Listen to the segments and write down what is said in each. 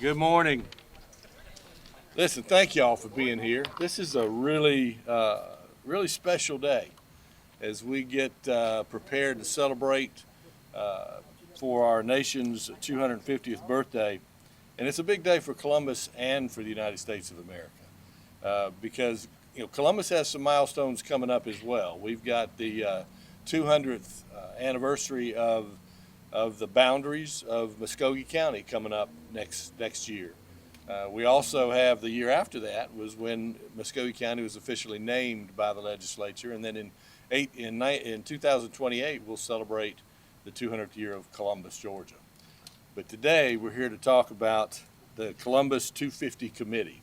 Good morning. Listen, thank y'all for being here. This is a really special day as we get prepared to celebrate for our nation's 250th birthday. And it's a big day for Columbus and for the United States of America because Columbus has some milestones coming up as well. We've got the 200th anniversary of the boundaries of Muskogee County coming up next year. We also have the year after that was when Muskogee County was officially named by the legislature, and then in 2028 we'll celebrate the 200th year of Columbus, Georgia. But today we're here to talk about the Columbus 250 Committee.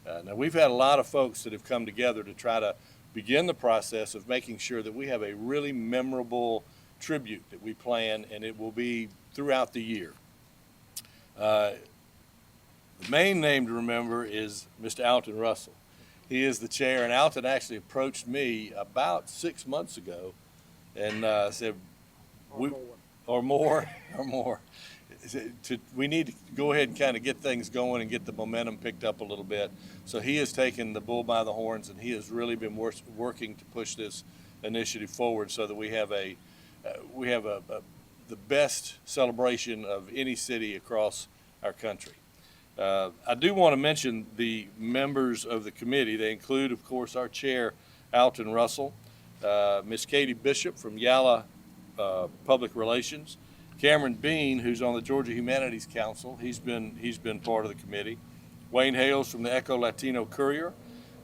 Now we've had a lot of folks that have come together to try to begin the process of making sure that we have a really memorable tribute that we plan, and it will be throughout the year. The main name to remember is Mr. Alton Russell. He is the chair, and Alton actually approached me about 6 months ago and said, we need to go ahead and kind of get things going and get the momentum picked up a little bit. So he has taken the bull by the horns, and he has really been working to push this initiative forward so that we have the best celebration of any city across our country. I do want to mention the members of the committee. They include, of course, our chair, Alton Russell, Miss Katie Bishop from Yala Public Relations, Cameron Bean, who's on the Georgia Humanities Council. He's been part of the committee. Wayne Hales from the Echo Latino Courier.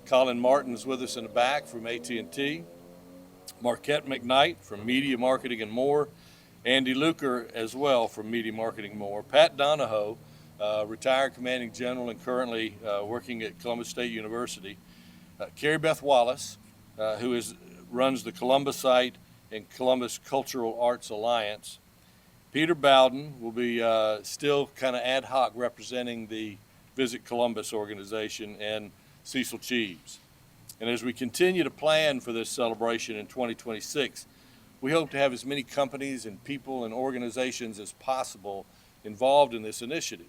Colin Martin is with us in the back from AT&T. Marquette McKnight from Media Marketing and More. Andy Luker as well from Media Marketing and More. Pat Donahoe, retired commanding general and currently working at Columbus State University. Carrie Beth Wallace, who runs the Columbus site and Columbus Cultural Arts Alliance. Peter Bowden will be still kind of ad hoc representing the Visit Columbus organization, and Cecil Cheeves. And as we continue to plan for this celebration in 2026, we hope to have as many companies and people and organizations as possible involved in this initiative.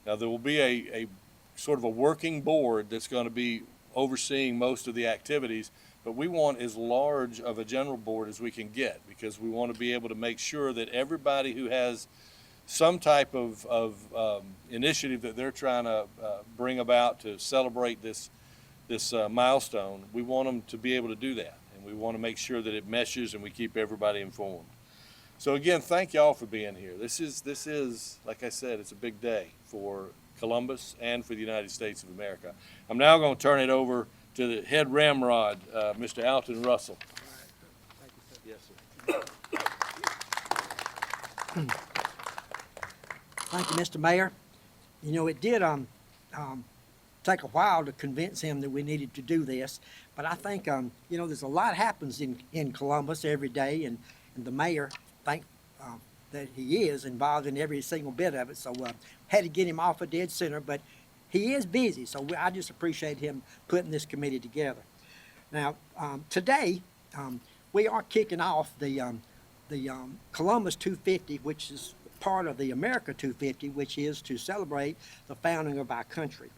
Now, there will be a sort of a working board that's going to be overseeing most of the activities, but we want as large of a general board as we can get because we want to be able to make sure that everybody who has some type of initiative that they're trying to bring about to celebrate this milestone, we want them to be able to do that. And we want to make sure that it meshes and we keep everybody informed. So again, thank y'all for being here. This is, like I said, it's a big day for Columbus and for the United States of America. I'm now going to turn it over to the head ramrod, Mr. Alton Russell. All right. Thank you, sir. Yes, sir. Thank you, Mr. Mayor. You know, it did take a while to convince him that we needed to do this, but I think, there's a lot happens in Columbus every day, and the mayor, that he is involved in every single bit of it, so had to get him off a dead center, but he is busy, so I just appreciate him putting this committee together. Now, today, we are kicking off the Columbus 250, which is part of the America 250, which is to celebrate the founding of our country.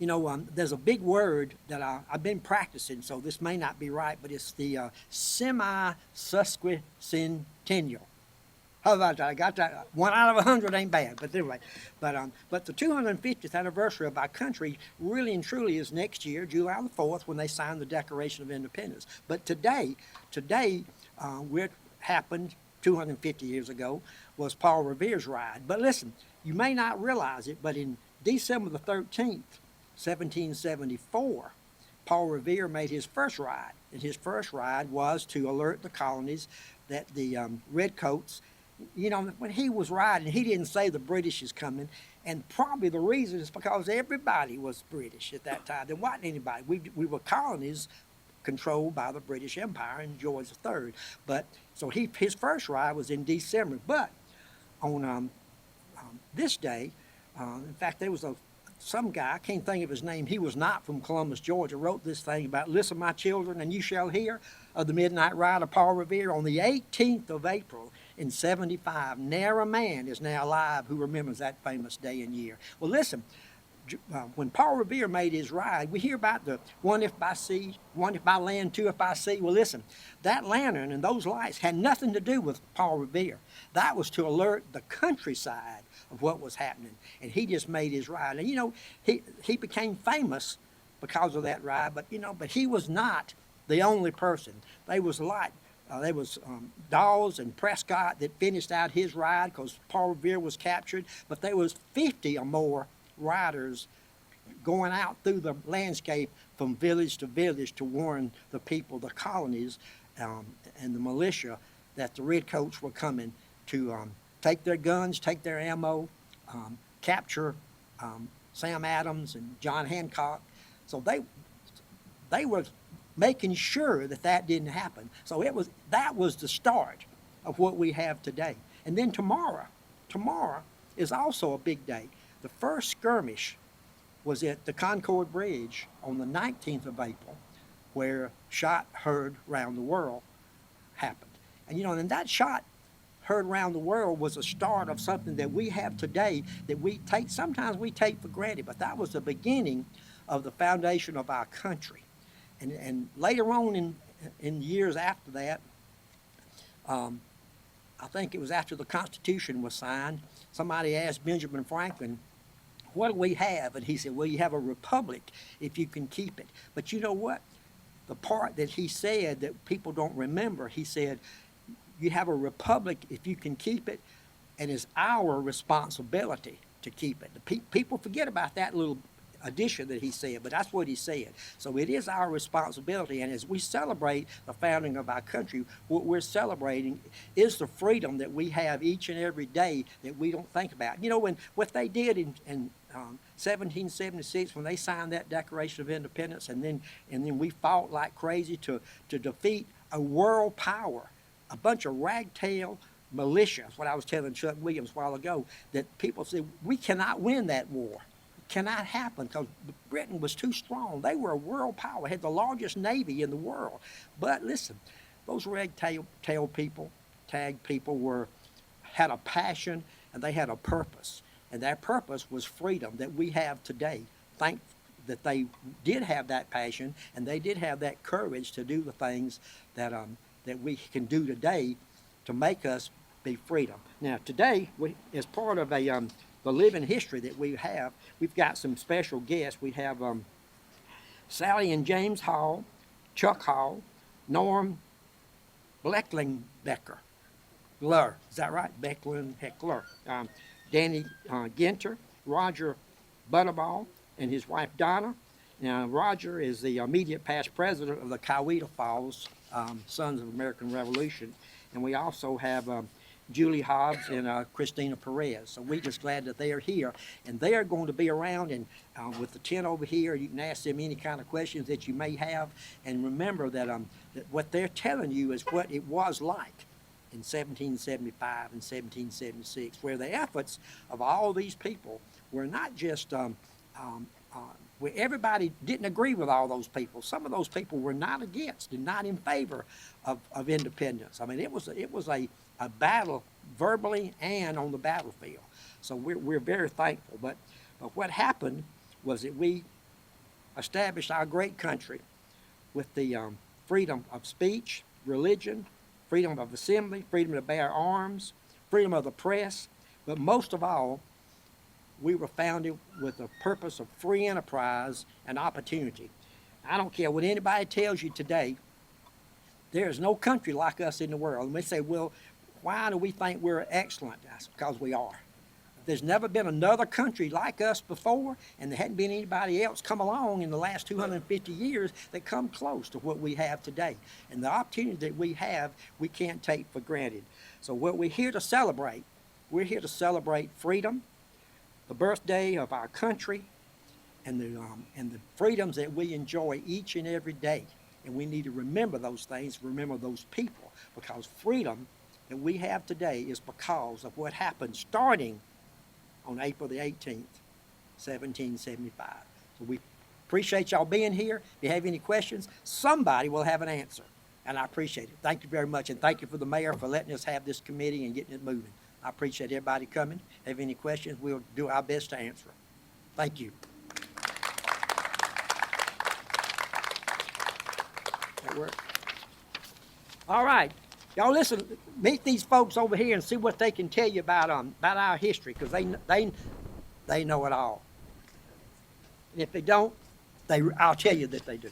You know, there's a big word that I've been practicing, so this may not be right, but it's the semi-sesquicentennial. How about that? I got that. 1 out of 100 ain't bad, but anyway. But the 250th anniversary of our country really and truly is next year, July the 4th, when they signed the Declaration of Independence. But today, what happened 250 years ago was Paul Revere's ride. But listen, you may not realize it, but in December the 13th, 1774, Paul Revere made his first ride. And his first ride was to alert the colonies that the redcoats, when he was riding, he didn't say the British is coming. And probably the reason is because everybody was British at that time. There wasn't anybody. We were colonies controlled by the British Empire and George III. But so his first ride was in December. But on this day, in fact, there was some guy, I can't think of his name, he was not from Columbus, Georgia, wrote this thing about, "Listen, my children, and you shall hear of the midnight ride of Paul Revere on the 18th of April in 75. Ne'er a man is now alive who remembers that famous day and year. Well, listen, when Paul Revere made his ride, we hear about the one if by sea, one if by land, two if by sea. Well, listen, that lantern and those lights had nothing to do with Paul Revere. That was to alert the countryside of what was happening, and he just made his ride. And you know, he became famous because of that ride, but you know, but he was not the only person. There was Dawes and Prescott that finished out his ride because Paul Revere was captured, but there was 50 or more riders going out through the landscape from village to village to warn the people, the colonies, and the militia that the redcoats were coming to take their guns, take their ammo, capture Sam Adams and John Hancock. So they were making sure that that didn't happen. So that was the start of what we have today. And then tomorrow is also a big day. The first skirmish was at the Concord Bridge on the 19th of April, where shot heard around the world happened. And you know, and that shot heard around the world was a start of something that we have today that sometimes we take for granted, but that was the beginning of the foundation of our country. And later on in years after that, I think it was after the Constitution was signed, somebody asked Benjamin Franklin, what do we have? And he said, well, you have a republic if you can keep it. But you know what? The part that he said that people don't remember, he said, you have a republic if you can keep it, and it's our responsibility to keep it. People forget about that little addition that he said, but that's what he said. So it is our responsibility, and as we celebrate the founding of our country, what we're celebrating is the freedom that we have each and every day that we don't think about. You know, what they did in 1776 when they signed that Declaration of Independence, and then we fought like crazy to defeat a world power, a bunch of ragtail militia. That's what I was telling Chuck Williams a while ago, that people said we cannot win that war. Cannot happen because Britain was too strong. They were a world power, had the largest navy in the world. But listen, those ragtail people, tag people had a passion and they had a purpose. And that purpose was freedom that we have today. Thank that they did have that passion and they did have that courage to do the things that we can do today to make us be freedom. Now today, as part of the living history that we have, we've got some special guests. We have Sally and James Hall, Chuck Hall, Norm Blecklenbecker, is that right? Heckler, Danny Ginter, Roger Butterball, and his wife Donna. Now Roger is the immediate past president of the Coweta Falls Sons of American Revolution, and we also have Julie Hobbs and Christina Perez. So we're just glad that they are here. And they are going to be around, and with the tent over here, you can ask them any kind of questions that you may have. And remember that what they're telling you is what it was like in 1775 and 1776, where the efforts of all these people were not just where everybody didn't agree with all those people. Some of those people were not against and not in favor of independence. I mean, it was a battle verbally and on the battlefield. So we're very thankful. But what happened was that we established our great country with the freedom of speech, religion, freedom of assembly, freedom to bear arms, freedom of the press, but most of all, we were founded with the purpose of free enterprise and opportunity. I don't care what anybody tells you today, there is no country like us in the world. And they say, well, why do we think we're excellent? That's because we are. There's never been another country like us before, and there hadn't been anybody else come along in the last 250 years that come close to what we have today. And the opportunity that we have, we can't take for granted. So what we're here to celebrate freedom, the birthday of our country, and the freedoms that we enjoy each and every day. And we need to remember those things, remember those people, because freedom that we have today is because of what happened starting on April the 18th, 1775. So we appreciate y'all being here. If you have any questions, somebody will have an answer. and I appreciate it. Thank you very much, and thank you for the mayor for letting us have this committee and getting it moving. I appreciate everybody coming. Have any questions, we'll do our best to answer them. Thank you. That work? All right. Y'all listen, meet these folks over here and see what they can tell you about our history, because they know it all. And if they don't, I'll tell you that they do.